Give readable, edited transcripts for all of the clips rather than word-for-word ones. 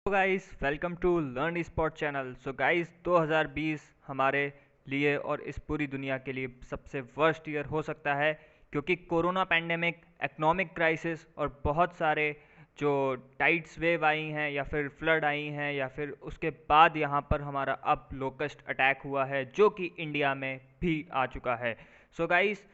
Guys, welcome to Learn Spot channel. So guys, 2020 हमारे लिए और इस पूरी दुनिया के लिए सबसे वर्स्ट ईयर हो सकता है, क्योंकि कोरोना पैंडेमिक, इकोनॉमिक क्राइसिस और बहुत सारे जो टाइड्स वेव आई हैं या फिर फ्लड आई हैं या फिर उसके बाद यहाँ पर हमारा अब लोकस्ट अटैक हुआ है जो कि इंडिया में भी आ चुका है। सो गाइस,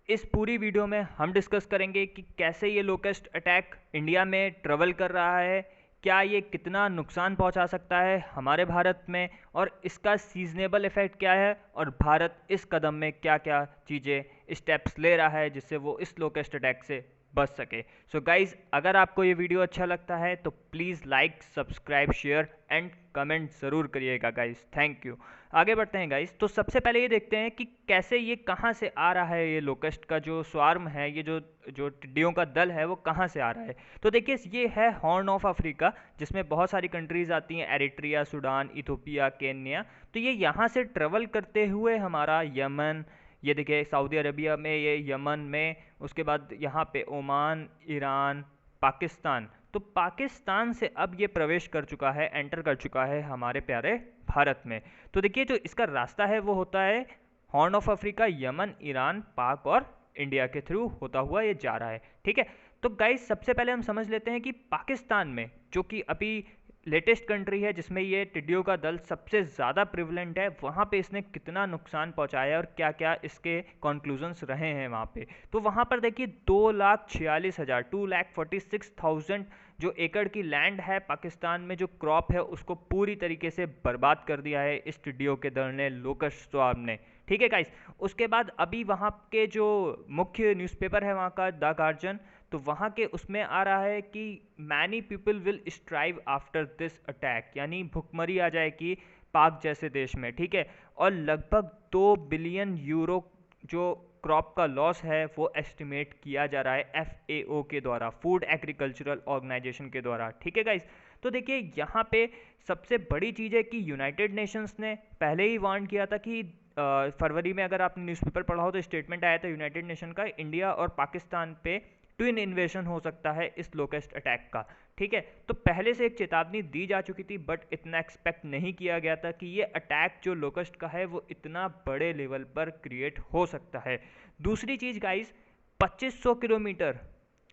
इस पूरी वीडियो में हम डिस्कस करेंगे कि कैसे ये लोकस्ट अटैक इंडिया में ट्रेवल कर रहा है, क्या ये कितना नुकसान पहुंचा सकता है हमारे भारत में, और इसका सीजनेबल इफेक्ट क्या है, और भारत इस कदम में क्या क्या चीज़ें स्टेप्स ले रहा है जिससे वो इस लोकेस्ट अटैक से बच सके। सो गाइज, अगर आपको ये वीडियो अच्छा लगता है तो please like, subscribe, share and comment ज़रूर करिएगा गाइज। Thank you. आगे बढ़ते हैं गाइज। तो सबसे पहले ये देखते हैं कि कैसे ये कहाँ से आ रहा है, ये लोकस्ट का जो स्वार्म है, ये जो जो टिड्डियों का दल है वो कहाँ से आ रहा है। तो देखिए, ये है हॉर्न ऑफ अफ्रीका, जिसमें बहुत सारी कंट्रीज आती हैं, एरिट्रिया, सूडान, इथोपिया, केन्या। तो ये यहाँ से ट्रेवल करते हुए हमारा यमन, ये देखिए सऊदी अरबिया में, ये यमन में, उसके बाद यहाँ पे ओमान, ईरान, पाकिस्तान। तो पाकिस्तान से अब ये प्रवेश कर चुका है, एंटर कर चुका है हमारे प्यारे भारत में। तो देखिए, जो इसका रास्ता है वो होता है horn of Africa, Yemen, Iran, पाक और इंडिया के थ्रू होता हुआ ये जा रहा है। ठीक है। तो गाइस, सबसे पहले हम समझ लेते हैं कि पाकिस्तान में, जो कि अभी लेटेस्ट कंट्री है जिसमें ये टिड्डियों का दल सबसे ज़्यादा प्रिवलेंट है, वहाँ पे इसने कितना नुकसान पहुँचाया और क्या क्या इसके कंक्लूजन्स रहे हैं वहाँ पे। तो वहाँ पर देखिए 2,46,000 2,46,000 जो एकड़ की लैंड है पाकिस्तान में, जो क्रॉप है उसको पूरी तरीके से बर्बाद कर दिया है इस टिड्डियों के दल ने, लोकस्ट स्वार्म ने। ठीक है गाइस। उसके बाद अभी वहाँ के जो मुख्य न्यूज़पेपर है वहाँ का, द गार्जियन, तो वहाँ के उसमें आ रहा है कि many people will strive after this attack, यानी भुखमरी आ जाएगी पाक जैसे देश में। ठीक है। और लगभग 2 बिलियन यूरो जो क्रॉप का लॉस है वो एस्टिमेट किया जा रहा है FAO के द्वारा, फूड एग्रीकल्चरल ऑर्गेनाइजेशन के द्वारा। ठीक है गाइस। तो देखिए, यहाँ पे सबसे बड़ी चीज़ है कि यूनाइटेड नेशंस ने पहले ही वार्न किया था कि फरवरी में, अगर आपने न्यूज़पेपर पढ़ा हो तो स्टेटमेंट आया था यूनाइटेड नेशन का, इंडिया और पाकिस्तान पे ट्विन इन्वेशन हो सकता है इस लोकेस्ट अटैक का। ठीक है। तो पहले से एक चेतावनी दी जा चुकी थी, बट इतना एक्सपेक्ट नहीं किया गया था कि ये अटैक जो लोकेस्ट का है वो इतना बड़े लेवल पर क्रिएट हो सकता है। दूसरी चीज़ गाइस, 2500 किलोमीटर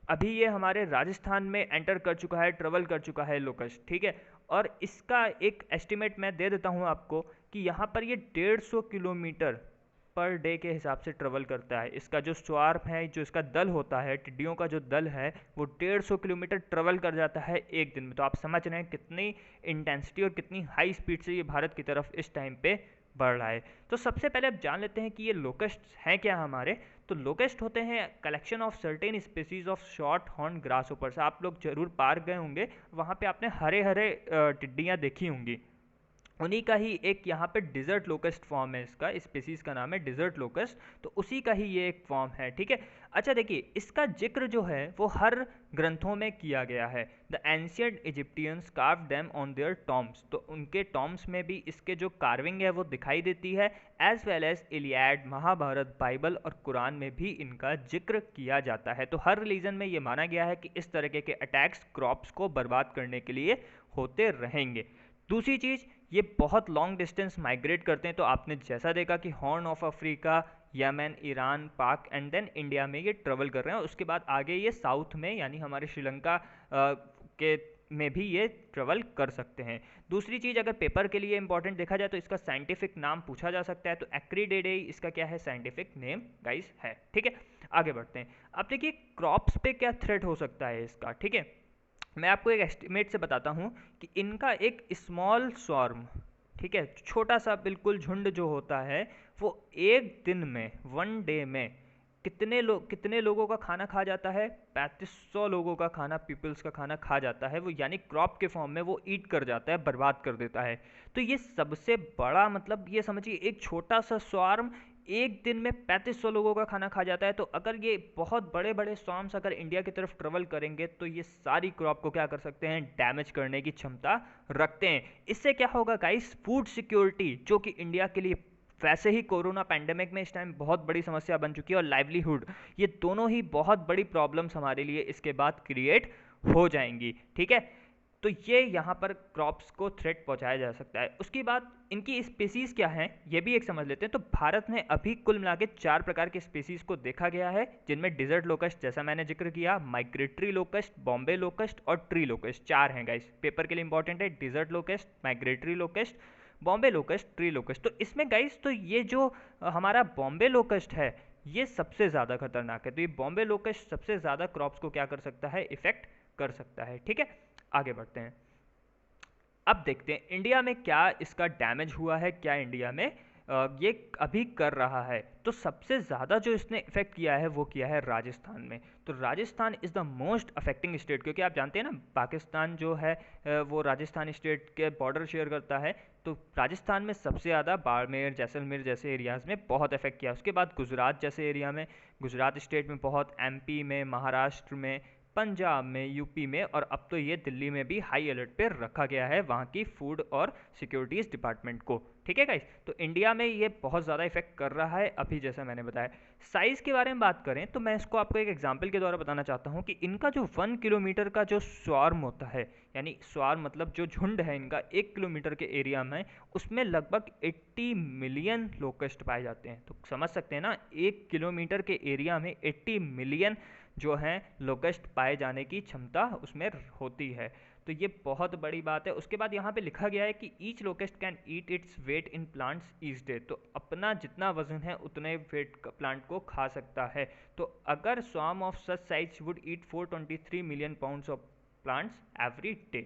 अभी ये हमारे राजस्थान में एंटर कर चुका है, ट्रेवल कर चुका है लोकस्ट। ठीक है। और इसका एक एस्टिमेट मैं दे देता हूँ आपको कि यहाँ पर ये 150 किलोमीटर पर डे के हिसाब से ट्रेवल करता है। इसका जो स्वार्म है, जो इसका दल होता है, टिड्डियों का जो दल है, वो 150 किलोमीटर ट्रेवल कर जाता है एक दिन में। तो आप समझ रहे हैं कितनी इंटेंसिटी और कितनी हाई स्पीड से ये भारत की तरफ इस टाइम पे बढ़ रहा है। तो सबसे पहले आप जान लेते हैं कि ये लोकस्ट हैं क्या हमारे। तो लोकेस्ट होते हैं collection of certain species of short horn grass ऊपर से। आप लोग जरूर पार्क गए होंगे, वहाँ पे आपने हरे हरे टिड्डियाँ देखी होंगी, उन्हीं का ही एक यहाँ पे डिजर्ट लोकस्ट फॉर्म है, इसका स्पीसीज का नाम है डिजर्ट लोकस्ट। तो उसी का ही ये एक फॉर्म है। ठीक है। अच्छा देखिए, इसका जिक्र जो है वो हर ग्रंथों में किया गया है। The ancient Egyptians carve them on their tombs, तो उनके टॉम्स में भी इसके जो कार्विंग है वो दिखाई देती है। As well as Iliad, Mahabharat, Bible और कुरान में भी इनका जिक्र किया जाता है। तो हर रिलीजन में ये माना गया है कि इस तरीके के अटैक्स क्रॉप्स को बर्बाद करने के लिए होते रहेंगे। दूसरी चीज़, ये बहुत लॉन्ग डिस्टेंस माइग्रेट करते हैं। तो आपने जैसा देखा कि horn of Africa, Yemen, Iran, पाक एंड देन इंडिया में ये ट्रेवल कर रहे हैं, उसके बाद आगे ये साउथ में यानी हमारे श्रीलंका के में भी ये ट्रेवल कर सकते हैं। दूसरी चीज़, अगर पेपर के लिए इंपॉर्टेंट देखा जाए तो इसका साइंटिफिक नाम पूछा जा सकता है। तो एक्रीडेडे इसका क्या है, साइंटिफिक नेम गाइस है। ठीक है। आगे बढ़ते हैं। अब देखिए, क्रॉप्स पे क्या थ्रेट हो सकता है इसका। ठीक है। मैं आपको एक एस्टिमेट से बताता हूँ कि इनका एक स्मॉल स्वार्म, ठीक है, छोटा सा बिल्कुल झुंड जो होता है, वो एक दिन में, 1 डे में कितने लोगों का खाना खा जाता है, 3500 लोगों का खाना, पीपल्स का खाना खा जाता है वो, यानी क्रॉप के फॉर्म में वो ईट कर जाता है, बर्बाद कर देता है। तो ये सबसे बड़ा, मतलब ये समझिए, एक छोटा सा स्वार्म एक दिन में 3500 लोगों का खाना खा जाता है। तो अगर ये बहुत बड़े बड़े स्वार्म्स अगर इंडिया की तरफ ट्रेवल करेंगे तो ये सारी क्रॉप को क्या कर सकते हैं, डैमेज करने की क्षमता रखते हैं। इससे क्या होगा गाइस, फूड सिक्योरिटी, जो कि इंडिया के लिए वैसे ही कोरोना पैंडेमिक में इस टाइम बहुत बड़ी समस्या बन चुकी है, और लाइवलीहुड, ये दोनों ही बहुत बड़ी प्रॉब्लम्स हमारे लिए इसके बाद क्रिएट हो जाएंगी। ठीक है। तो ये यहाँ पर क्रॉप्स को थ्रेट पहुँचाया जा सकता है। उसकी बात इनकी स्पेसीज़ क्या हैं ये भी एक समझ लेते हैं। तो भारत में अभी कुल मिला के 4 प्रकार के स्पेसीज़ को देखा गया है, जिनमें डिजर्ट लोकस्ट जैसा मैंने जिक्र किया, माइग्रेटरी लोकस्ट, बॉम्बे लोकस्ट और ट्री लोकस्ट। 4 हैं गाइस, पेपर के लिए इंपॉर्टेंट है। Desert locust, migratory locust, Bombay locust, tree locust. तो इसमें गाइस तो ये जो हमारा बॉम्बे लोकस्ट है ये सबसे ज़्यादा खतरनाक है। तो ये बॉम्बे लोकस्ट सबसे ज़्यादा क्रॉप्स को क्या कर सकता है, इफेक्ट कर सकता है। ठीक है, आगे बढ़ते हैं। अब देखते हैं इंडिया में क्या इसका डैमेज हुआ है, क्या इंडिया में ये अभी कर रहा है। तो सबसे ज़्यादा जो इसने इफेक्ट किया है वो किया है राजस्थान में। तो Rajasthan is the most affecting state, क्योंकि आप जानते हैं ना पाकिस्तान जो है वो राजस्थान स्टेट के बॉर्डर शेयर करता है। तो राजस्थान में सबसे ज़्यादा बाड़मेर, जैसलमेर जैसे एरियाज़ में बहुत इफेक्ट किया। उसके बाद गुजरात जैसे एरिया में, गुजरात स्टेट में बहुत, एमपी में, महाराष्ट्र में, पंजाब में, यूपी में, और अब तो ये दिल्ली में भी हाई अलर्ट पे रखा गया है वहाँ की फूड और सिक्योरिटीज़ डिपार्टमेंट को। ठीक है गाइस, तो इंडिया में ये बहुत ज़्यादा इफेक्ट कर रहा है अभी, जैसा मैंने बताया। साइज़ के बारे में बात करें तो मैं इसको आपको एक एग्जांपल के द्वारा बताना चाहता हूँ कि इनका जो 1 किलोमीटर का जो स्वार्म होता है, यानी स्वार्म मतलब जो झुंड है इनका 1 किलोमीटर के एरिया में, उसमें लगभग 80 मिलियन लोकस्ट पाए जाते हैं। तो समझ सकते हैं ना, 1 किलोमीटर के एरिया में 80 मिलियन जो हैं लोकस्ट पाए जाने की क्षमता उसमें होती है। तो ये बहुत बड़ी बात है। उसके बाद यहाँ पे लिखा गया है कि each locust can eat its weight in plants each day. तो अपना जितना वजन है उतने वेट प्लांट को खा सकता है। तो अगर swarm of such size would eat 423 million pounds of plants every day.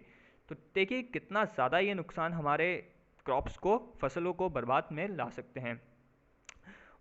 तो देखिए कितना ज़्यादा ये नुकसान हमारे क्रॉप्स को, फसलों को बर्बाद में ला सकते हैं।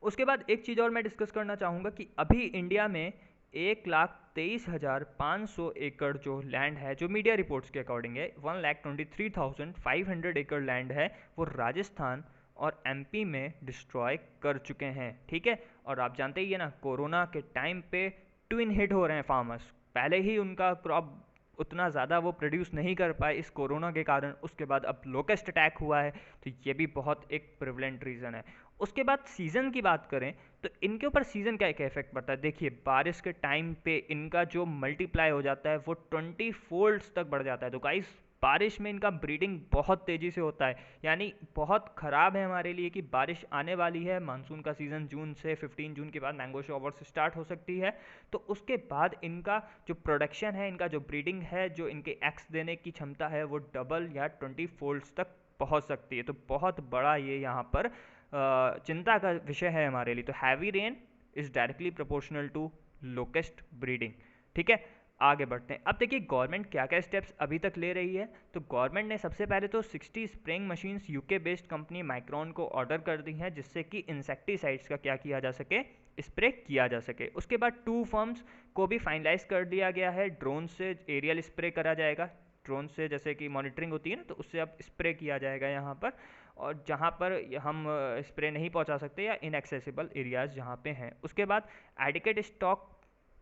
उसके बाद एक चीज़ और मैं डिस्कस करना चाहूँगा कि अभी इंडिया में 1,23,500 एकड़ जो लैंड है, जो मीडिया रिपोर्ट्स के अकॉर्डिंग है, 1,23,500 एकड़ लैंड है, वो राजस्थान और एमपी में डिस्ट्रॉय कर चुके हैं। ठीक है, और आप जानते ही है ना, कोरोना के टाइम पे ट्विन हिट हो रहे हैं फार्मर्स। पहले ही उनका क्रॉप उतना ज़्यादा वो प्रोड्यूस नहीं कर पाए इस कोरोना के कारण, उसके बाद अब लोकेस्ट अटैक हुआ है। तो ये भी बहुत एक प्रिवलेंट रीज़न है। उसके बाद सीज़न की बात करें तो इनके ऊपर सीज़न का क्या इफेक्ट पड़ता है। देखिए बारिश के टाइम पे इनका जो मल्टीप्लाई हो जाता है वो 20 फोल्ड्स तक बढ़ जाता है। तो गाइस बारिश में इनका ब्रीडिंग बहुत तेज़ी से होता है, यानी बहुत ख़राब है हमारे लिए कि बारिश आने वाली है। मानसून का सीज़न जून से 15 जून के बाद मैंगो शॉवर्स स्टार्ट हो सकती है। तो उसके बाद इनका जो प्रोडक्शन है, इनका जो ब्रीडिंग है, जो इनके एग्स देने की क्षमता है, वो डबल या 20 फोल्ड्स तक पहुंच सकती है। तो बहुत बड़ा ये यहाँ पर चिंता का विषय है हमारे लिए। तो heavy rain is directly proportional to locust breeding. ठीक है, आगे बढ़ते हैं। अब देखिए गवर्नमेंट क्या क्या स्टेप्स अभी तक ले रही है। तो गवर्नमेंट ने सबसे पहले तो 60 spraying machines UK based company micron को ऑर्डर कर दी हैं, जिससे कि इंसेक्टिसाइड्स का क्या किया जा सके, स्प्रे किया जा सके। उसके बाद 2 फर्म्स को भी फाइनलाइज कर दिया गया है। ड्रोन से एरियल स्प्रे करा जाएगा, ड्रोन से जैसे कि मॉनिटरिंग होती है ना, तो उससे अब स्प्रे किया जाएगा यहाँ पर। और जहाँ पर हम स्प्रे नहीं पहुँचा सकते या इनएक्सेसिबल एरियाज़ जहाँ पे हैं। उसके बाद एडिकेट स्टॉक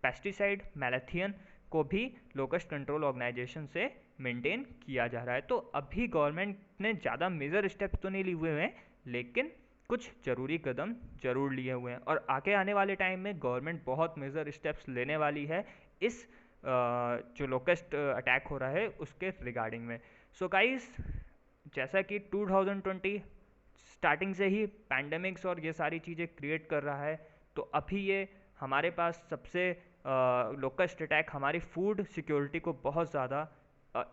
पेस्टिसाइड मैलाथियन को भी लोकस्ट कंट्रोल ऑर्गेनाइजेशन से मेंटेन किया जा रहा है। तो अभी गवर्नमेंट ने ज़्यादा मेजर स्टेप्स तो नहीं लिए हुए हैं, लेकिन कुछ ज़रूरी कदम जरूर लिए हुए हैं। और आगे आने वाले टाइम में गवर्नमेंट बहुत मेजर स्टेप्स लेने वाली है इस जो लोकस्ट अटैक हो रहा है उसके रिगार्डिंग में। सो गाइस, जैसा कि 2020 स्टार्टिंग से ही पैंडमिक्स और ये सारी चीज़ें क्रिएट कर रहा है, तो अभी ये हमारे पास सबसे लोकस्ट अटैक हमारी फूड सिक्योरिटी को बहुत ज़्यादा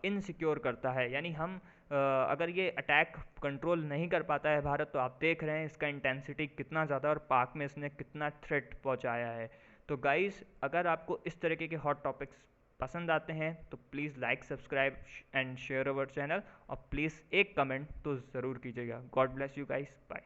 इनसिक्योर करता है। यानी हम अगर ये अटैक कंट्रोल नहीं कर पाता है भारत, तो आप देख रहे हैं इसका इंटेंसिटी कितना ज़्यादा और पाक में इसने कितना थ्रेट पहुंचाया है। तो गाइस, अगर आपको इस तरीके के हॉट टॉपिक्स पसंद आते हैं तो please like, subscribe and share our channel, और प्लीज़ एक कमेंट तो ज़रूर कीजिएगा। God bless you guys, bye.